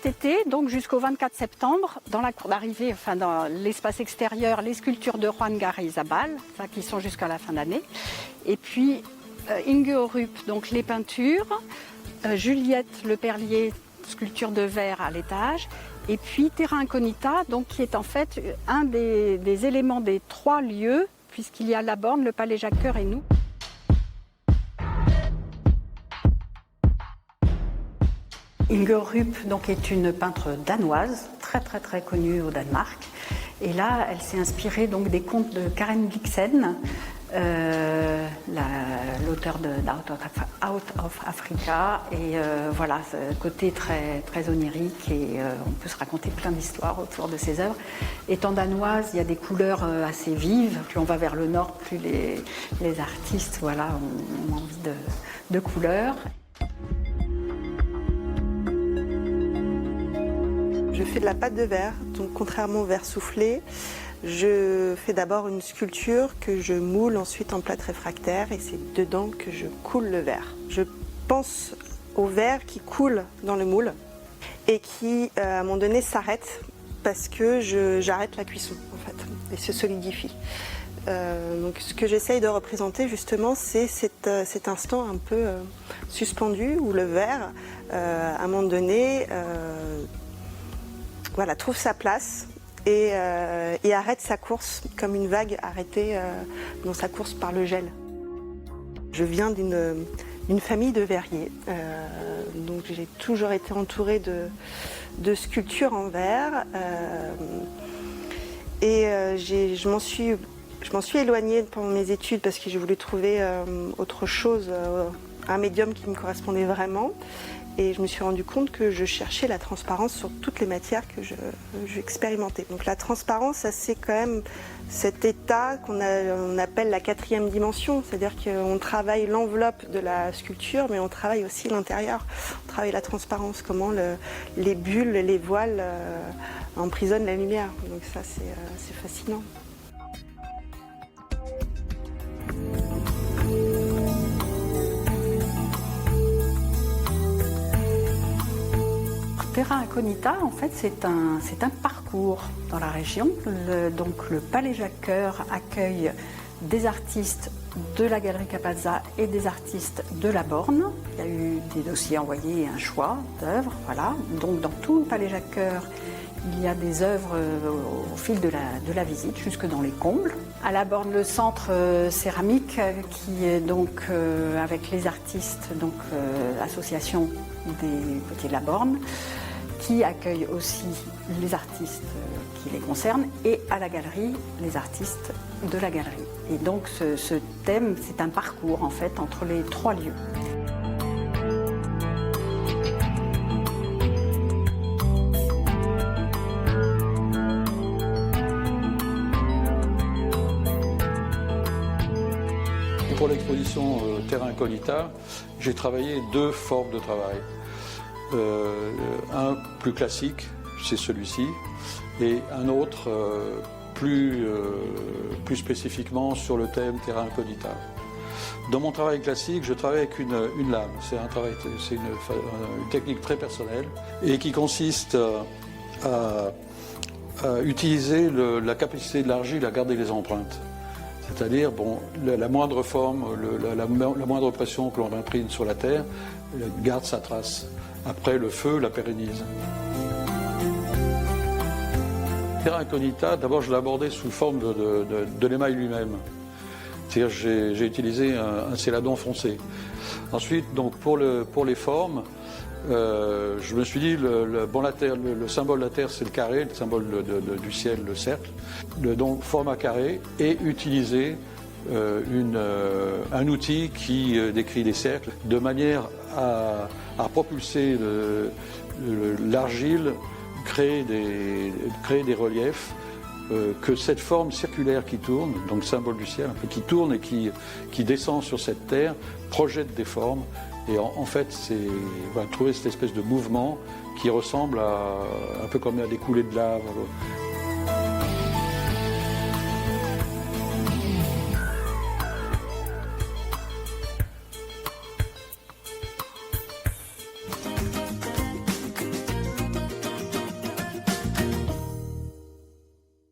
cet été, donc jusqu'au 24 septembre, dans la cour d'arrivée, enfin dans l'espace extérieur, les sculptures de Juan Garrizabal, ça, qui sont jusqu'à la fin d'année. Et puis Inge Orup, donc les peintures, Juliette Le Perlier, sculpture de verre à l'étage, et puis Terra Incognita, donc qui est en fait un des éléments des 3 lieux, puisqu'il y a la Borne, le Palais Jacques-Cœur et nous. Inge Orup donc, est une peintre danoise, très connue au Danemark. Et là, elle s'est inspirée donc, des contes de Karen Blixen, l'auteur de Out of Africa. Et voilà, ce côté très onirique et on peut se raconter plein d'histoires autour de ses œuvres. Étant danoise, il y a des couleurs assez vives. Plus on va vers le nord, plus les artistes voilà, ont envie de couleurs. Je fais de la pâte de verre, donc contrairement au verre soufflé, je fais d'abord une sculpture que je moule ensuite en plâtre réfractaire et c'est dedans que je coule le verre. Je pense au verre qui coule dans le moule et qui, à un moment donné, s'arrête parce que j'arrête la cuisson en fait et se solidifie. Donc ce que j'essaye de représenter justement, c'est cet instant un peu suspendu où le verre, à un moment donné, voilà, trouve sa place et arrête sa course comme une vague arrêtée dans sa course par le gel. Je viens d'une famille de verriers, donc j'ai toujours été entourée de sculptures en verre et je m'en suis éloignée pendant mes études parce que je voulais trouver autre chose, un médium qui me correspondait vraiment. Et je me suis rendu compte que je cherchais la transparence sur toutes les matières que j'expérimentais. Donc la transparence, c'est quand même cet état qu'on appelle la 4e dimension. C'est-à-dire qu'on travaille l'enveloppe de la sculpture, mais on travaille aussi l'intérieur. On travaille la transparence, comment les bulles, les voiles emprisonnent la lumière. Donc ça, c'est fascinant. Terra Incognita, en fait, c'est un parcours dans la région. Donc, le Palais Jacques-Cœur accueille des artistes de la Galerie Capazza et des artistes de la Borne. Il y a eu des dossiers envoyés et un choix d'œuvres. Voilà. Donc, dans tout le Palais Jacques-Cœur, il y a des œuvres au fil de la visite, jusque dans les combles. À la Borne, le centre céramique, qui est donc avec les artistes, donc l'association des Potiers de la Borne, qui accueille aussi les artistes qui les concernent, et à la galerie, les artistes de la galerie. Et donc ce thème, c'est un parcours en fait entre les 3 lieux. Pour l'exposition Terra Incognita, j'ai travaillé 2 formes de travail. Un plus classique, c'est celui-ci, et un autre plus spécifiquement sur le thème Terra Incognita. Dans mon travail classique, je travaille avec une lame. C'est une technique très personnelle et qui consiste à utiliser la capacité de l'argile à garder les empreintes. C'est-à-dire, bon, la moindre forme, la moindre pression que l'on imprime sur la terre garde sa trace. Après, le feu la pérennise. Terra Incognita, d'abord, je l'ai abordé sous forme de l'émail lui-même. C'est-à-dire, j'ai utilisé un céladon foncé. Ensuite, donc, pour les formes, je me suis dit, la terre, le symbole de la Terre, c'est le carré, le symbole du ciel, le cercle. Donc, format carré, et utiliser un outil qui décrit les cercles, de manière à propulser l'argile, créer des reliefs, que cette forme circulaire qui tourne, donc le symbole du ciel, un peu qui tourne et qui descend sur cette terre, projette des formes. Et en fait, on va trouver cette espèce de mouvement qui ressemble un peu comme à des coulées de lave.